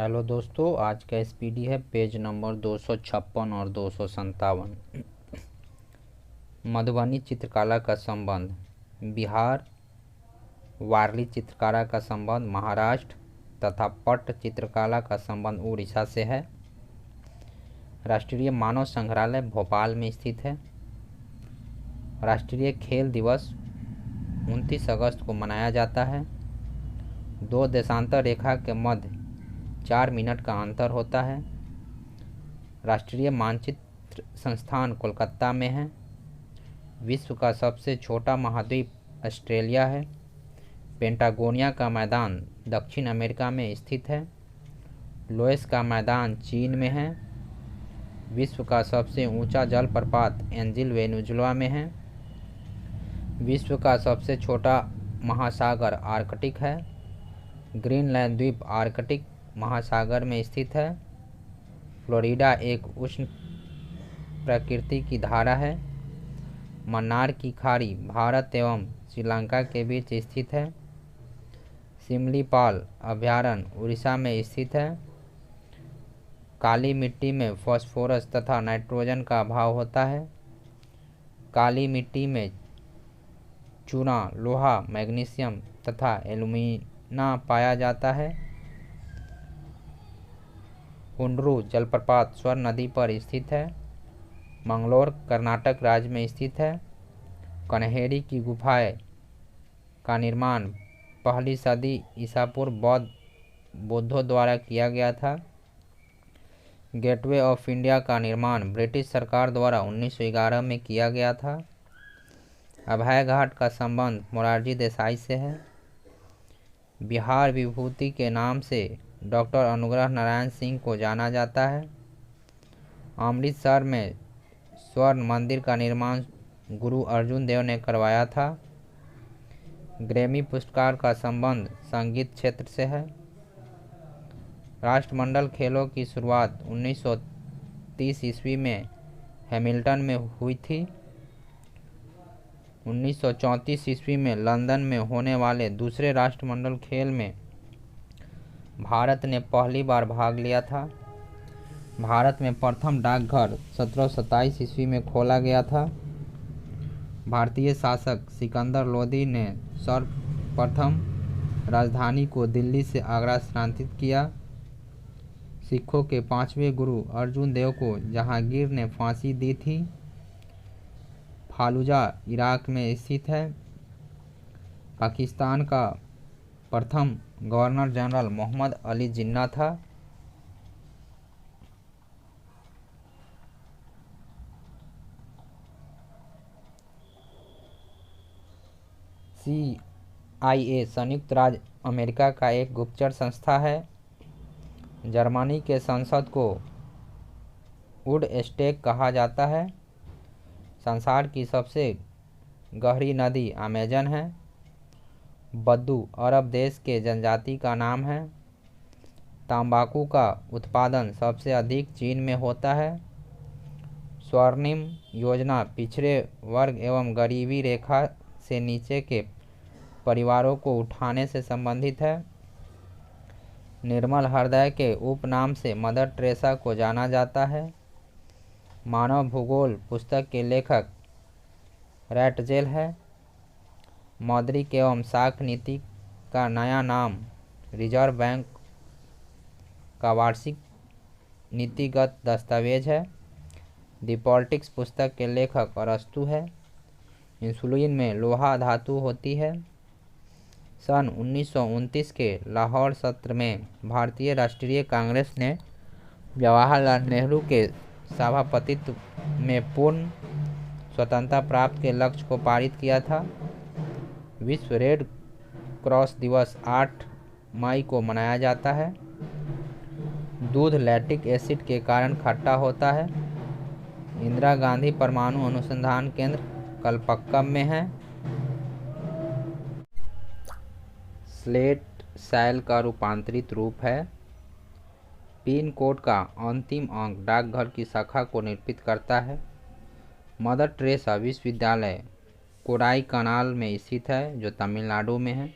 Hello दोस्तों, आज का एसपीडी है पेज नंबर 256 और 257। मधुबनी चित्रकला का संबंध बिहार, वारली चित्रकला का संबंध महाराष्ट्र तथा पट्ट चित्रकला का संबंध उड़ीसा से है। राष्ट्रीय मानव संग्रहालय भोपाल में स्थित है। राष्ट्रीय खेल दिवस 29 अगस्त को मनाया जाता है। दो देशांतर रेखा के मध्य 4 मिनट का अंतर होता है। राष्ट्रीय मानचित्र संस्थान कोलकाता में है। विश्व का सबसे छोटा महाद्वीप ऑस्ट्रेलिया है। पेंटागोनिया का मैदान दक्षिण अमेरिका में स्थित है। लोएस का मैदान चीन में है। विश्व का सबसे ऊंचा जलप्रपात एंजिल वेनेजुएला में है। विश्व का सबसे छोटा महासागर आर्कटिक है। ग्रीनलैंड द्वीप आर्कटिक महासागर में स्थित है। फ्लोरिडा एक उष्ण प्रकृति की धारा है। मन्नार की खाड़ी भारत एवं श्रीलंका के बीच स्थित है। सिमलीपाल अभयारण्य उड़ीसा में स्थित है। काली मिट्टी में फास्फोरस तथा नाइट्रोजन का अभाव होता है। काली मिट्टी में चूना, लोहा, मैग्नीशियम तथा एल्यूमिना पाया जाता है। हुंड्रू जलप्रपात स्वर्ण नदी पर स्थित है। मंगलोर कर्नाटक राज्य में स्थित है। कन्हेरी की गुफाएं का निर्माण पहली सदी ईसा पूर्व बौद्धों द्वारा किया गया था। गेटवे ऑफ इंडिया का निर्माण ब्रिटिश सरकार द्वारा 1911 में किया गया था। अभय घाट का संबंध मोरारजी देसाई से है। बिहार विभूति के नाम से डॉक्टर अनुग्रह नारायण सिंह को जाना जाता है। अमृतसर में स्वर्ण मंदिर का निर्माण गुरु अर्जुन देव ने करवाया था। ग्रैमी पुरस्कार का संबंध संगीत क्षेत्र से है। राष्ट्रमंडल खेलों की शुरुआत 1930 ईस्वी में हैमिल्टन में हुई थी। 1934 ईस्वी में लंदन में होने वाले दूसरे राष्ट्रमंडल खेल में भारत ने पहली बार भाग लिया था। भारत में प्रथम डाकघर 1727 ईस्वी में खोला गया था। भारतीय शासक सिकंदर लोदी ने सर्वप्रथम राजधानी को दिल्ली से आगरा स्थानांतरित किया। सिखों के 5वें गुरु अर्जुन देव को जहांगीर ने फांसी दी थी। फालुजा इराक में स्थित है। पाकिस्तान का प्रथम गवर्नर जनरल मोहम्मद अली जिन्ना था। CIA संयुक्त राज्य अमेरिका का एक गुप्तचर संस्था है। जर्मनी के संसद को वुडस्टैक कहा जाता है। संसार की सबसे गहरी नदी अमेजन है। बद्दू अरब देश के जनजाति का नाम है। तंबाकू का उत्पादन सबसे अधिक चीन में होता है। स्वर्णिम योजना पिछड़े वर्ग एवं गरीबी रेखा से नीचे के परिवारों को उठाने से संबंधित है। निर्मल हृदय के उपनाम से मदर टेरेसा को जाना जाता है। मानव भूगोल पुस्तक के लेखक रैटजेल है। मौद्रिक एवं साख नीति का नया नाम रिजर्व बैंक का वार्षिक नीतिगत दस्तावेज है। द पॉलिटिक्स पुस्तक के लेखक अरस्तु है। इंसुलिन में लोहा धातु होती है। सन 1929 के लाहौर सत्र में भारतीय राष्ट्रीय कांग्रेस ने जवाहरलाल नेहरू के सभापतित्व में पूर्ण स्वतंत्रता प्राप्त के लक्ष्य को पारित किया था। विश्व रेड क्रॉस दिवस 8 मई को मनाया जाता है। दूध लैक्टिक एसिड के कारण खट्टा होता है। इंदिरा गांधी परमाणु अनुसंधान केंद्र कलपक्कम में है। स्लेट सेल का रूपांतरित रूप है। पिन कोड का अंतिम अंक डाकघर की शाखा को निरूपित करता है। मदर टेरेसा विश्वविद्यालय कोडाईकनाल में स्थित है, जो तमिलनाडु में है।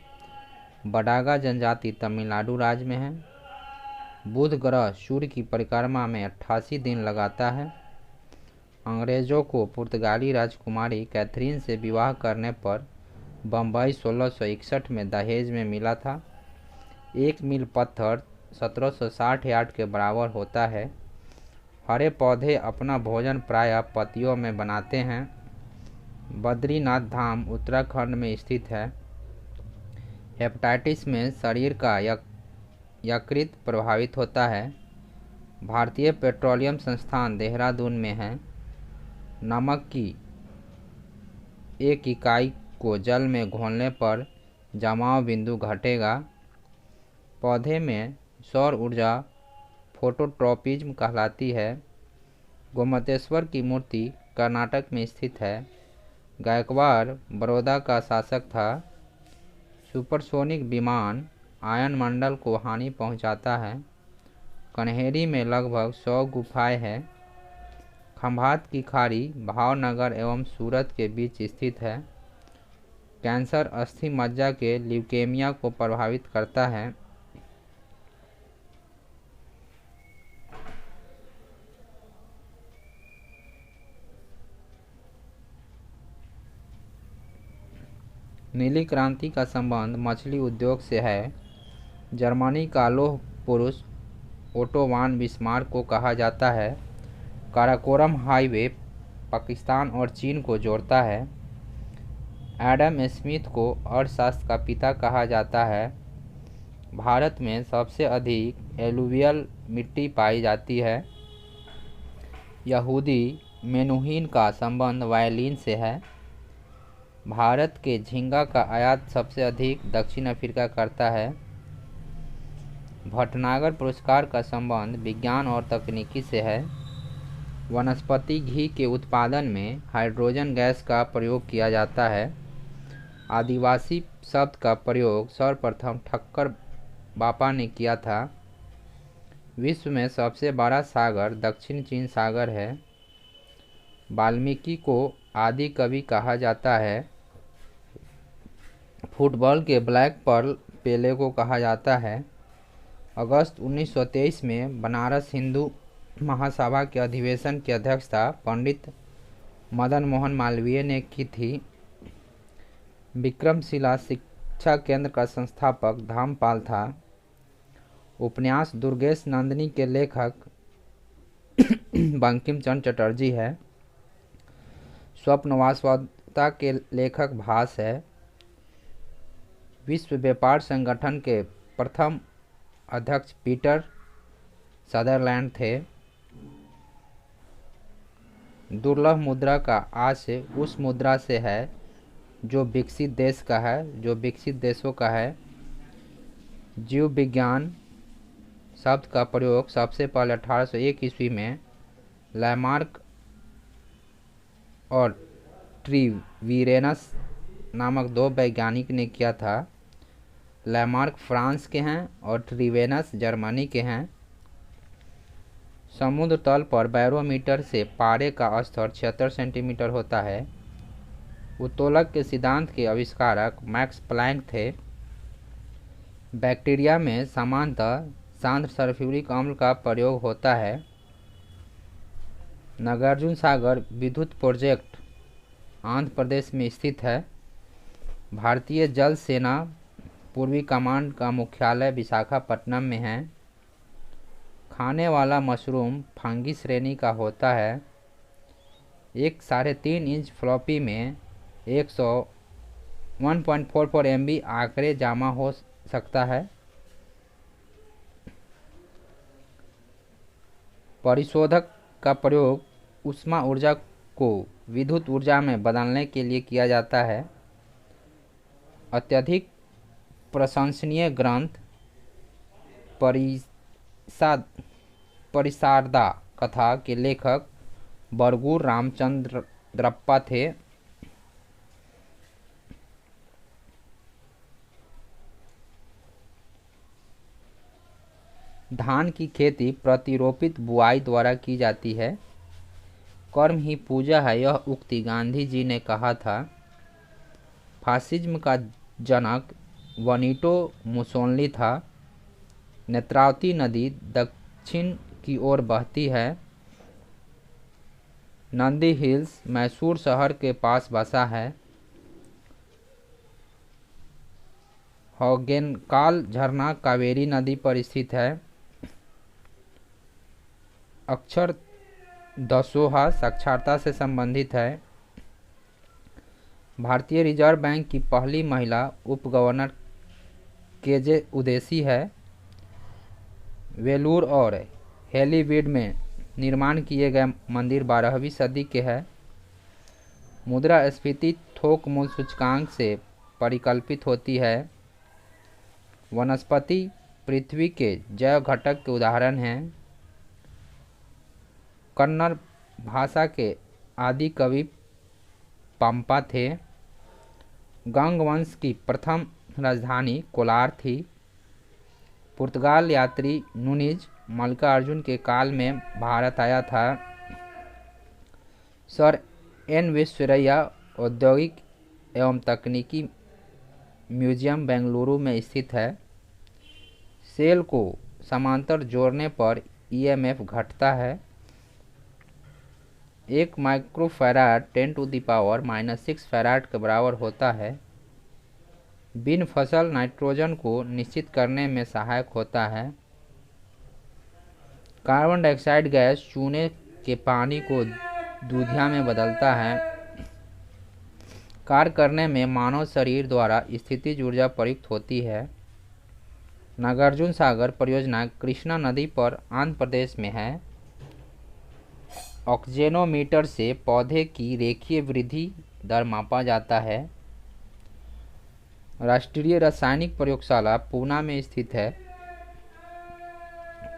बडागा जनजाति तमिलनाडु राज्य में है। बुध ग्रह सूर्य की परिक्रमा में 88 दिन लगाता है। अंग्रेजों को पुर्तगाली राजकुमारी कैथरीन से विवाह करने पर बम्बई 1661 में दहेज में मिला था। 1 मील पत्थर 1760 यार्ड के बराबर होता है। हरे पौधे अपना भोजन प्रायः पत्तियों में बनाते हैं। बद्रीनाथ धाम उत्तराखंड में स्थित है। हेपेटाइटिस में शरीर का यकृत प्रभावित होता है। भारतीय पेट्रोलियम संस्थान देहरादून में है। नमक की एक इकाई को जल में घोलने पर जमाव बिंदु घटेगा। पौधे में सौर ऊर्जा फोटोट्रॉपिज्म कहलाती है। गोमतेश्वर की मूर्ति कर्नाटक में स्थित है। गायकवाड़ बड़ौदा का शासक था। सुपरसोनिक विमान आयनमंडल को हानि पहुंचाता है। कन्हेरी में लगभग 100 गुफाएं हैं। खंभात की खाड़ी भावनगर एवं सूरत के बीच स्थित है। कैंसर अस्थि मज्जा के ल्यूकेमिया को प्रभावित करता है। नीली क्रांति का संबंध मछली उद्योग से है। जर्मनी का लौह पुरुष ओटो वान बिस्मार्क को कहा जाता है। काराकोरम हाईवे पाकिस्तान और चीन को जोड़ता है। एडम स्मिथ को अर्थशास्त्र का पिता कहा जाता है। भारत में सबसे अधिक एलुवियल मिट्टी पाई जाती है। यहूदी मेनुहिन का संबंध वायलिन से है। भारत के झींगा का आयात सबसे अधिक दक्षिण अफ्रीका करता है। भटनागर पुरस्कार का संबंध विज्ञान और तकनीकी से है। वनस्पति घी के उत्पादन में हाइड्रोजन गैस का प्रयोग किया जाता है। आदिवासी शब्द का प्रयोग सर्वप्रथम ठक्कर बापा ने किया था। विश्व में सबसे बड़ा सागर दक्षिण चीन सागर है। वाल्मीकि को आदि कवि कहा जाता है। फुटबॉल के ब्लैक पर्ल पेले को कहा जाता है। अगस्त 1923 में बनारस हिंदू महासभा के अधिवेशन की अध्यक्षता पंडित मदन मोहन मालवीय ने की थी। विक्रमशिला शिक्षा केंद्र का संस्थापक धामपाल था। उपन्यास दुर्गेश नंदिनी के लेखक बंकिम चंद्र चटर्जी है। स्वप्न वास्तवता के लेखक भास है। विश्व व्यापार संगठन के प्रथम अध्यक्ष पीटर सदरलैंड थे। दुर्लभ मुद्रा का आशय उस मुद्रा से है जो विकसित देश का है, जो विकसित देशों का है। जीव विज्ञान शब्द का प्रयोग सबसे पहले 1801 ईस्वी में लैमार्क और ट्रिवीरेनस नामक 2 वैज्ञानिक ने किया था। लैमार्क फ्रांस के हैं और ट्रिवेनस जर्मनी के हैं। समुद्र तल पर बैरोमीटर से पारे का स्तर 76 सेंटीमीटर होता है। उत्तोलक के सिद्धांत के आविष्कारक मैक्स प्लैंक थे। बैक्टीरिया में सामान्यतः सांद्र सल्फ्यूरिक अम्ल का प्रयोग होता है। नागार्जुन सागर विद्युत प्रोजेक्ट आंध्र प्रदेश में स्थित है। भारतीय जल सेना पूर्वी कमांड का मुख्यालय विशाखापट्टनम में है। खाने वाला मशरूम फंगी श्रेणी का होता है। एक 3.5 इंच फ्लॉपी में 1.44 MB आंकड़े जमा हो सकता है। परिशोधक का प्रयोग ऊष्मा ऊर्जा को विद्युत ऊर्जा में बदलने के लिए किया जाता है। अत्यधिक प्रशंसनीय ग्रंथ परिसारदा कथा के लेखक बरगूर रामचंद्रप्पा थे। धान की खेती प्रतिरोपित बुआई द्वारा की जाती है। कर्म ही पूजा है, यह उक्ति गांधी जी ने कहा था। फासिज्म का जनक वनीटो मुसोलिनी था। नेत्रावती नदी दक्षिण की ओर बहती है। नंदी हिल्स मैसूर शहर के पास बसा है। होगेनकाल झरना कावेरी नदी पर स्थित है। अक्षर दसोहा साक्षरता से संबंधित है। भारतीय रिजर्व बैंक की पहली महिला उप गवर्नर केजे उदेसी है। वेलूर और हेलीवीड में निर्माण किए गए मंदिर 12वीं सदी के हैं। मुद्रास्फीति थोक मूल्य सूचकांक से परिकल्पित होती है। वनस्पति पृथ्वी के जैव घटक के उदाहरण हैं। कन्नड़ भाषा के आदि कवि पंपा थे। गंग वंश की प्रथम राजधानी कोलार थी। पुर्तगाल यात्री नूनीज मल्लिकार्जुन के काल में भारत आया था। सर एन विश्वेश्वरैया औद्योगिक एवं तकनीकी म्यूजियम बेंगलुरु में स्थित है। सेल को समांतर जोड़ने पर ईएमएफ घटता है। 1 माइक्रोफैराड 10⁻⁻⁶ फैराड के बराबर होता है। बिन फसल नाइट्रोजन को निश्चित करने में सहायक होता है। कार्बन डाइऑक्साइड गैस चूने के पानी को दूधिया में बदलता है। कार्य करने में मानव शरीर द्वारा स्थितिज ऊर्जा प्रयुक्त होती है। नागार्जुन सागर परियोजना कृष्णा नदी पर आंध्र प्रदेश में है। ऑक्सीजनोमीटर से पौधे की रेखीय वृद्धि दर मापा जाता है। राष्ट्रीय रासायनिक प्रयोगशाला पूना में स्थित है।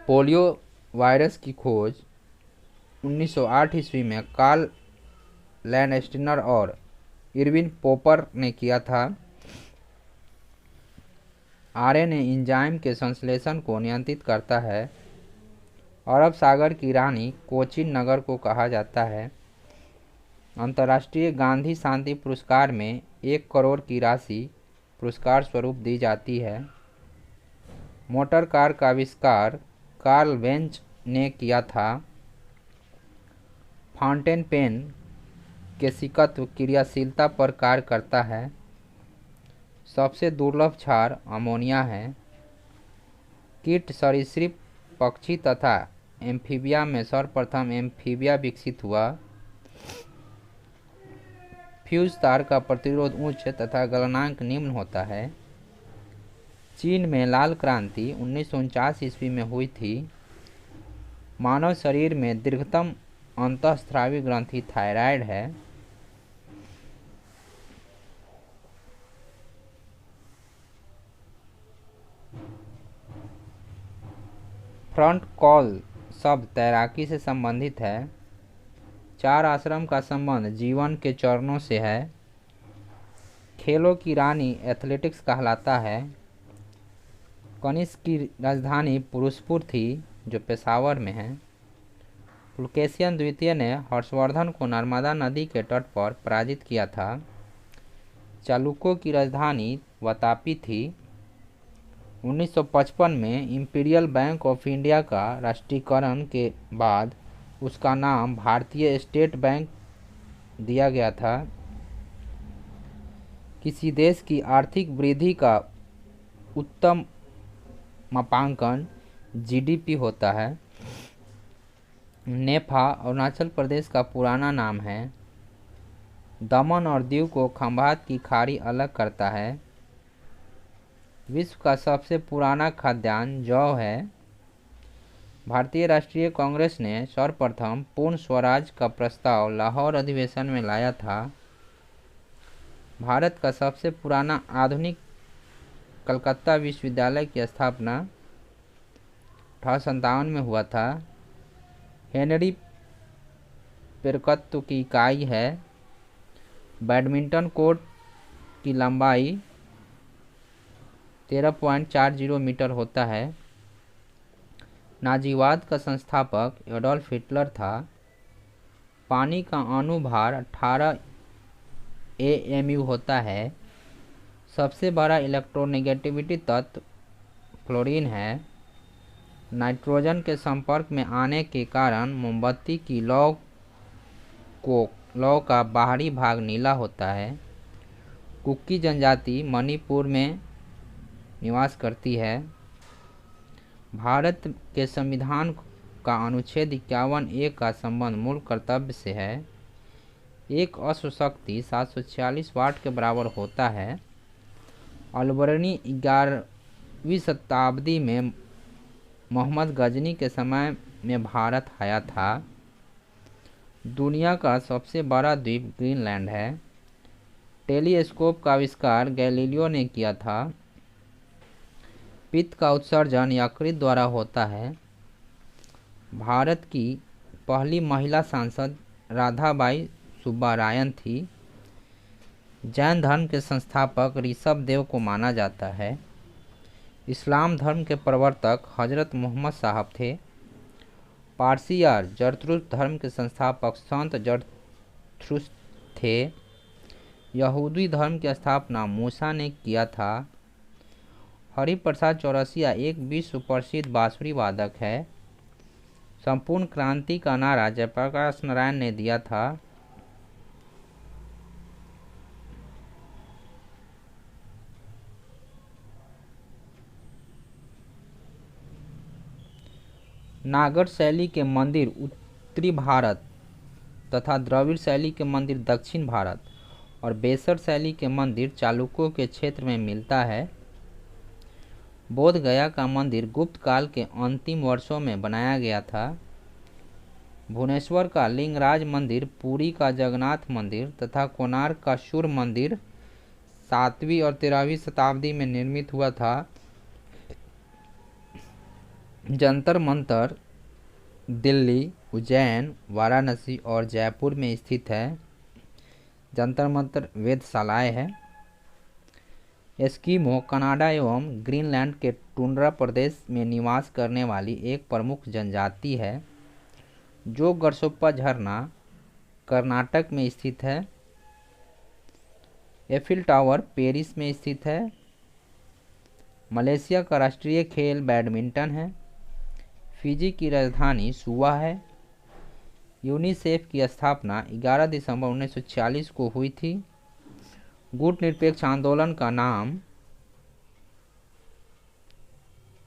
पोलियो वायरस की खोज 1908 ईस्वी में कार्ल लैंडस्टीनर और इरविन पोपर ने किया था। आरएनए एंजाइम के संश्लेषण को नियंत्रित करता है। अरब सागर की रानी कोचीन नगर को कहा जाता है। अंतर्राष्ट्रीय गांधी शांति पुरस्कार में 1 करोड़ की राशि पुरस्कार स्वरूप दी जाती है। मोटर कार का आविष्कार कार्ल वेंच ने किया था। फाउंटेन पेन केशिकत्व क्रियाशीलता पर कार्य करता है। सबसे दुर्लभ क्षार अमोनिया है। कीट सरीसृप पक्षी तथा एम्फीबिया में सर्वप्रथम एम्फीबिया विकसित हुआ। फ्यूज तार का प्रतिरोध उच्च तथा गलनांक निम्न होता है। चीन में लाल क्रांति 1949 ईस्वी में हुई थी। मानव शरीर में दीर्घतम अंतःस्रावी ग्रंथि थायराइड है। फ्रंट कॉल शब्द तैराकी से संबंधित है। 4 आश्रम का संबंध जीवन के चरणों से है। खेलों की रानी एथलेटिक्स कहलाता है। कनिष्क की राजधानी पुरुषपुर थी जो पेशावर में है। पुलकेशियन द्वितीय ने हर्षवर्धन को नर्मदा नदी के तट पर पराजित किया था। चालुक्यों की राजधानी वातापी थी। 1955 में इंपीरियल बैंक ऑफ इंडिया का राष्ट्रीयकरण के बाद उसका नाम भारतीय स्टेट बैंक दिया गया था। किसी देश की आर्थिक वृद्धि का उत्तम मापांकन जीडीपी होता है। नेफा अरुणाचल प्रदेश का पुराना नाम है। दमन और दीव को खंभात की खाड़ी अलग करता है। विश्व का सबसे पुराना खाद्यान्न जौ है। भारतीय राष्ट्रीय कांग्रेस ने सर्वप्रथम पूर्ण स्वराज का प्रस्ताव लाहौर अधिवेशन में लाया था। भारत का सबसे पुराना आधुनिक कलकत्ता विश्वविद्यालय की स्थापना 1857 में हुआ था। हेनरी पेरकत्व की इकाई है। बैडमिंटन कोर्ट की लंबाई 13.40 मीटर होता है। नाजीवाद का संस्थापक एडोल्फ हिटलर था। पानी का अणुभार 18 AMU होता है। सबसे बड़ा इलेक्ट्रोनेगेटिविटी तत्व फ्लोरीन है। नाइट्रोजन के संपर्क में आने के कारण मोमबत्ती की लौ का बाहरी भाग नीला होता है। कुकी जनजाति मणिपुर में निवास करती है। भारत के संविधान का अनुच्छेद 51(a) का संबंध मूल कर्तव्य से है। एक अश्व शक्ति 746 वाट के बराबर होता है। अलबर्नी 11वीं शताब्दी में मोहम्मद गजनी के समय में भारत आया था। दुनिया का सबसे बड़ा द्वीप ग्रीनलैंड है। टेलीस्कोप का आविष्कार गैलीलियो ने किया था। पित्त का उत्सर्जन यकृत द्वारा होता है। भारत की पहली महिला सांसद राधाबाई सुब्बारायन थी। जैन धर्म के संस्थापक ऋषभ देव को माना जाता है। इस्लाम धर्म के प्रवर्तक हजरत मोहम्मद साहब थे। पारसी या जरतुश्त धर्म के संस्थापक संत जरतुश्त थे। यहूदी धर्म की स्थापना मूसा ने किया था। हरिप्रसाद चौरसिया एक विश्व प्रसिद्ध बांसुरी वादक है। संपूर्ण क्रांति का नारा जयप्रकाश नारायण ने दिया था। नागर शैली के मंदिर उत्तरी भारत तथा द्रविड़ शैली के मंदिर दक्षिण भारत और बेसर शैली के मंदिर चालुक्यों के क्षेत्र में मिलता है। बोध गया का मंदिर गुप्त काल के अंतिम वर्षों में बनाया गया था। भुवनेश्वर का लिंगराज मंदिर, पुरी का जगन्नाथ मंदिर तथा कोणार्क का सूर्य मंदिर 7वीं और 13वीं शताब्दी में निर्मित हुआ था। जंतर मंतर दिल्ली, उज्जैन, वाराणसी और जयपुर में स्थित है। जंतर मंतर वेधशालाएं हैं। एस्किमो कनाडा एवं ग्रीनलैंड के टुंड्रा प्रदेश में निवास करने वाली एक प्रमुख जनजाति है। जो गरसोप्पा झरना कर्नाटक में स्थित है। एफिल टावर पेरिस में स्थित है। मलेशिया का राष्ट्रीय खेल बैडमिंटन है। फिजी की राजधानी सुवा है। यूनिसेफ की स्थापना 11 दिसंबर 1946 को हुई थी। गुट निरपेक्ष आंदोलन का नाम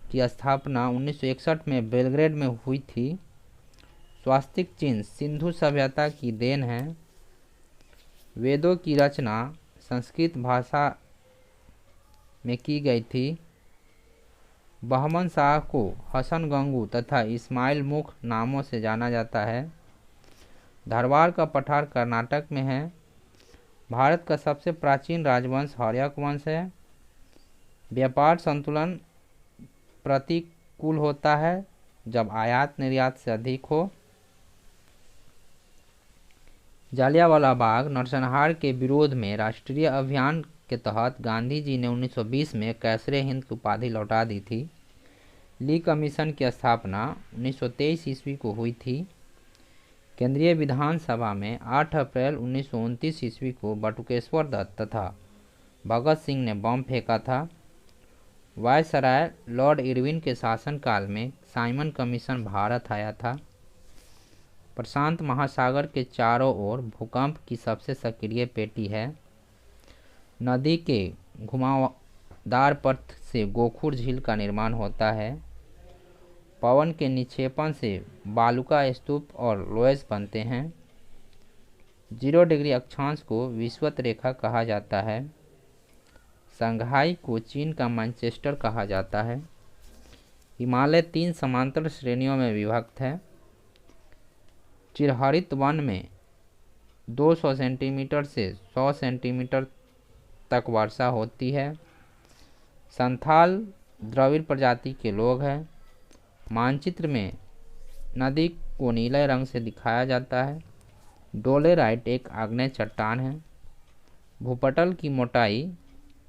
की स्थापना 1961 में बेलग्रेड में हुई थी। स्वास्तिक चिन्ह सिंधु सभ्यता की देन है। वेदों की रचना संस्कृत भाषा में की गई थी। बहमन शाह को हसन गंगू तथा इस्माइल मुख नामों से जाना जाता है। धारवाड़ का पठार कर्नाटक में है। भारत का सबसे प्राचीन राजवंश हर्यक वंश है। व्यापार संतुलन प्रतिकूल होता है जब आयात निर्यात से अधिक हो। जालियांवाला बाग नरसंहार के विरोध में राष्ट्रीय अभियान के तहत गांधी जी ने 1920 में कैसरे हिंद की उपाधि लौटा दी थी। ली कमीशन की स्थापना 1923 ईस्वी को हुई थी। केंद्रीय विधानसभा में 8 अप्रैल 1929 ईस्वी को बटुकेश्वर दत्त तथा भगत सिंह ने बम फेंका था। वायसराय लॉर्ड इरविन के शासनकाल में साइमन कमीशन भारत आया था। प्रशांत महासागर के चारों ओर भूकंप की सबसे सक्रिय पेटी है। नदी के घुमावदार पथ से गोखुर झील का निर्माण होता है। पवन के निक्षेपण से बालुका स्तूप और लोयस बनते हैं। 0 डिग्री अक्षांश को विषुवत रेखा कहा जाता है। संघाई को चीन का मैनचेस्टर कहा जाता है। हिमालय 3 समांतर श्रेणियों में विभक्त है। चिरहरित वन में 200 सेंटीमीटर से 100 सेंटीमीटर तक वर्षा होती है। संथाल द्रविड़ प्रजाति के लोग हैं। मानचित्र में नदी को नीले रंग से दिखाया जाता है। डोलेराइट एक आग्नेय चट्टान है। भूपटल की मोटाई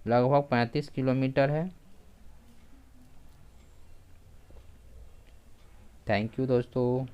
लगभग 35 किलोमीटर है। थैंक यू दोस्तों।